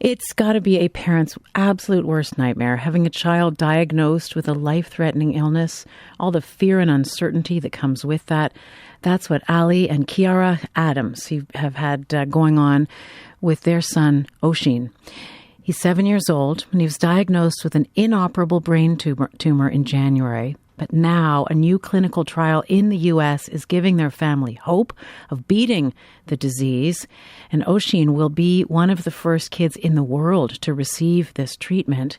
It's got to be a parent's absolute worst nightmare, having a child diagnosed with a life-threatening illness, all the fear and uncertainty that comes with that. That's what Ali and Kiara Adams have had going on with their son, Oisín. He's 7 years old, and he was diagnosed with an inoperable brain tumor in January. But now a new clinical trial in the U.S. is giving their family hope of beating the disease. And Oisín will be one of the first kids in the world to receive this treatment.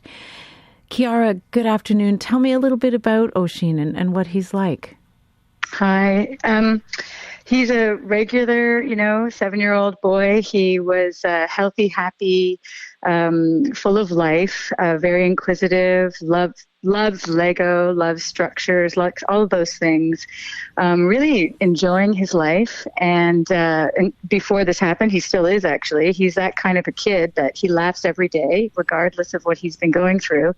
Kiara, good afternoon. Tell me a little bit about Oisín and what he's like. Hi. He's a regular, 7-year-old boy. He was healthy, happy, full of life, very inquisitive, loves Lego, loves structures, likes all of those things, really enjoying his life. And before this happened, he still is actually. He's that kind of a kid that he laughs every day, regardless of what he's been going through.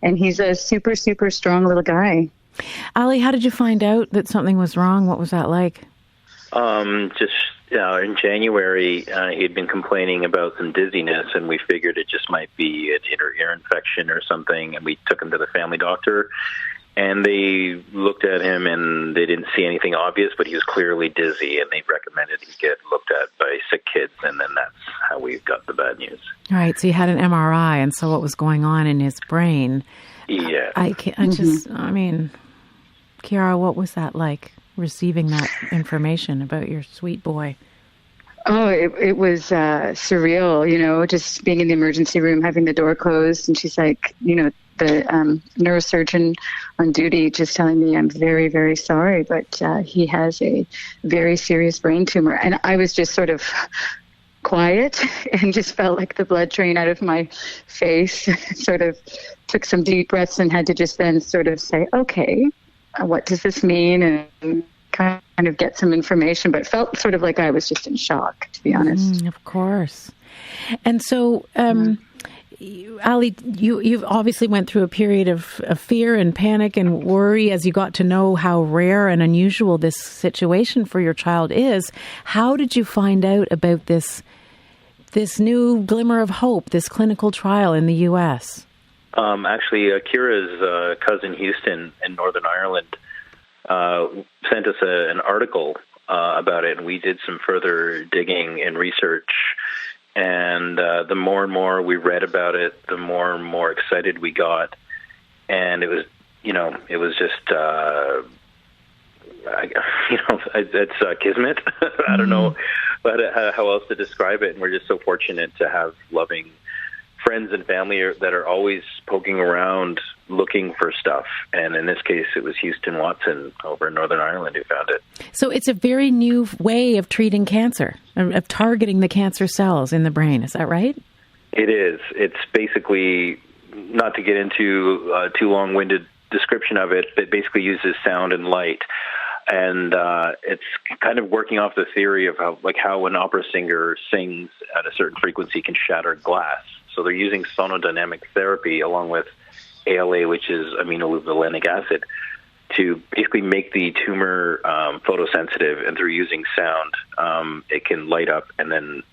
And he's a super, super strong little guy. Ali, how did you find out that something was wrong? What was that like? In January, he had been complaining about some dizziness, and we figured it just might be an inner ear infection or something, and we took him to the family doctor, and they looked at him, and they didn't see anything obvious, but he was clearly dizzy, and they recommended he get looked at by sick kids, and then that's how we got the bad news. All right, so you had an MRI, and so what was going on in his brain? Yeah. Kiara, what was that like, receiving that information about your sweet boy? Oh, it was surreal, just being in the emergency room, having the door closed. And she's like, the neurosurgeon on duty just telling me, I'm very, very sorry, but he has a very serious brain tumor. And I was just sort of quiet and just felt like the blood drain out of my face, sort of took some deep breaths and had to just then sort of say, okay, what does this mean? And kind of get some information, but felt sort of like I was just in shock, to be honest. Of course. And so, Ali, you've obviously went through a period of fear and panic and worry as you got to know how rare and unusual this situation for your child is. How did you find out about this new glimmer of hope, this clinical trial in the U.S.? Actually, Kira's cousin Houston in Northern Ireland sent us an article about it, and we did some further digging and research. And the more and more we read about it, the more and more excited we got. And it was just, it's kismet. I don't know how else to describe it. And we're just so fortunate to have loving friends and family that are always poking around looking for stuff. And in this case, it was Houston Watson over in Northern Ireland who found it. So it's a very new way of treating cancer, of targeting the cancer cells in the brain. Is that right? It is. It's basically, not to get into a too long-winded description of it, it basically uses sound and light. And it's kind of working off the theory of how an opera singer sings at a certain frequency can shatter glass. So they're using sonodynamic therapy along with ALA, which is aminoleuvelenic acid, to basically make the tumor photosensitive. And through using sound, it can light up and then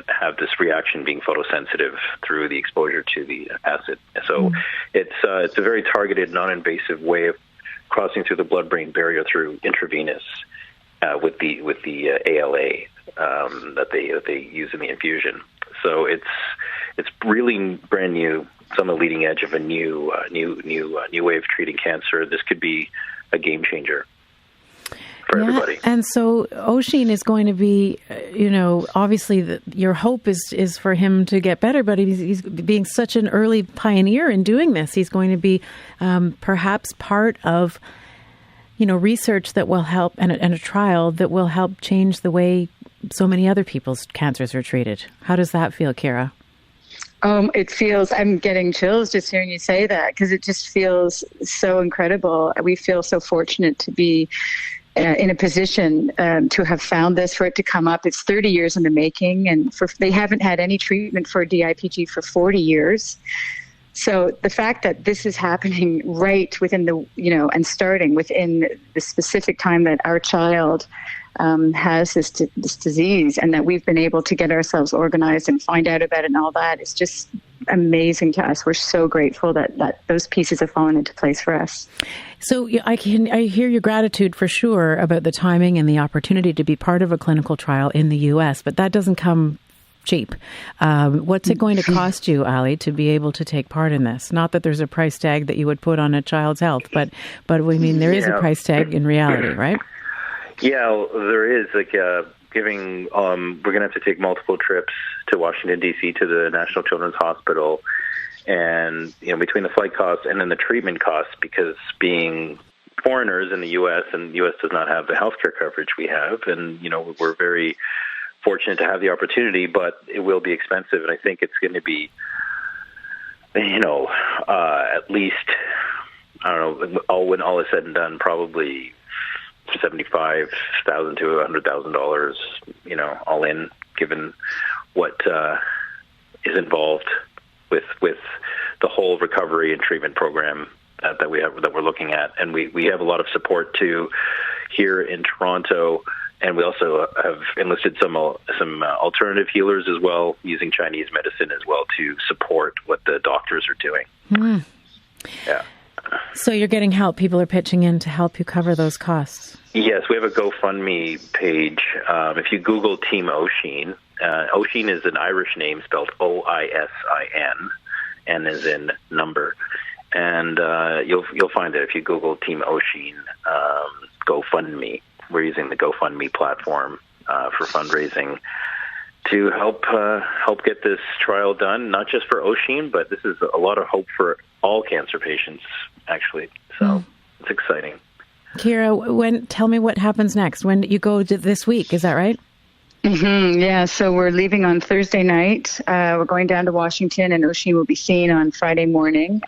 have this reaction being photosensitive through the exposure to the acid. So it's a very targeted, non-invasive way of crossing through the blood-brain barrier through intravenous with the ALA that they use in the infusion. So it's really brand new. It's on the leading edge of a new way of treating cancer. This could be a game changer for everybody. And so Oisín is going to be, obviously your hope is for him to get better, but he's being such an early pioneer in doing this. He's going to be perhaps part of, research that will help and a trial that will help change the way so many other people's cancers are treated. How does that feel, Kira? I'm getting chills just hearing you say that, because it just feels so incredible. We feel so fortunate to be in a position to have found this, for it to come up. It's 30 years in the making, and they haven't had any treatment for DIPG for 40 years. So the fact that this is happening right within and starting within the specific time that our child has this disease, and that we've been able to get ourselves organized and find out about it and all that is just amazing to us. We're so grateful that those pieces have fallen into place for us. So I hear your gratitude for sure about the timing and the opportunity to be part of a clinical trial in the U.S., but that doesn't come cheap. What's it going to cost you, Ali, to be able to take part in this? Not that there's a price tag that you would put on a child's health, but we mean there is a price tag in reality, right? Yeah, there is. We're going to have to take multiple trips to Washington, D.C., to the National Children's Hospital. And, between the flight costs and then the treatment costs, because being foreigners in the U.S., and the U.S. does not have the healthcare coverage we have, and, we're very fortunate to have the opportunity, but it will be expensive. And I think it's going to be, at least, I don't know, when all is said and done, probably $75,000 to $100,000, all in, given what is involved with the whole recovery and treatment program that we're looking at. And we have a lot of support too here in Toronto, and we also have enlisted some alternative healers as well, using Chinese medicine as well to support what the doctors are doing. Mm. Yeah. So you're getting help. People are pitching in to help you cover those costs. Yes, we have a GoFundMe page. If you Google Team Oisín, Oisín is an Irish name spelled Oisin, N as in number, and you'll find it if you Google Team Oisín GoFundMe. We're using the GoFundMe platform for fundraising to help get this trial done, not just for Oisín, but this is a lot of hope for all cancer patients, actually. So it's exciting. Kira, tell me what happens next. When you go this week, is that right? Mm-hmm. Yeah, so we're leaving on Thursday night. We're going down to Washington, and Oisín will be seen on Friday morning.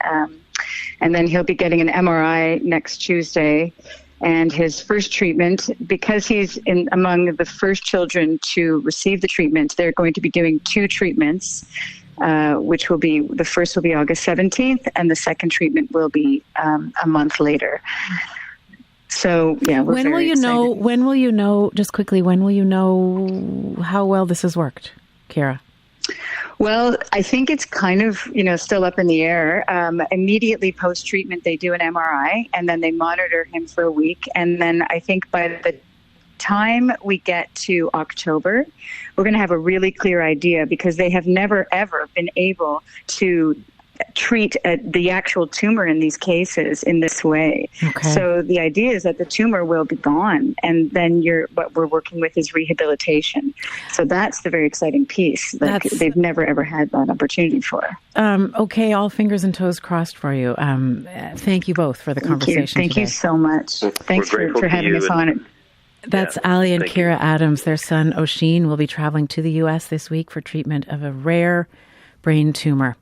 And then he'll be getting an MRI next Tuesday. And his first treatment, because he's among the first children to receive the treatment, they're going to be doing 2 treatments, which will be, the first will be August 17th, and the second treatment will be a month later. So, yeah, we're when will you know, just quickly, when will you know how well this has worked, Kira? Well, I think it's kind of, still up in the air. Immediately post-treatment, they do an MRI, and then they monitor him for a week. And then I think by the time we get to October, we're going to have a really clear idea, because they have never, ever been able to treat the actual tumor in these cases in this way. Okay. So the idea is that the tumor will be gone, and then what we're working with is rehabilitation. So that's the very exciting piece that they've never ever had that opportunity for. Okay, all fingers and toes crossed for you. Thank you both for the conversation. Thank you so much. Thanks for having us on it. That's Ali and Kira Adams. Their son Oisín will be traveling to the U.S. this week for treatment of a rare brain tumor.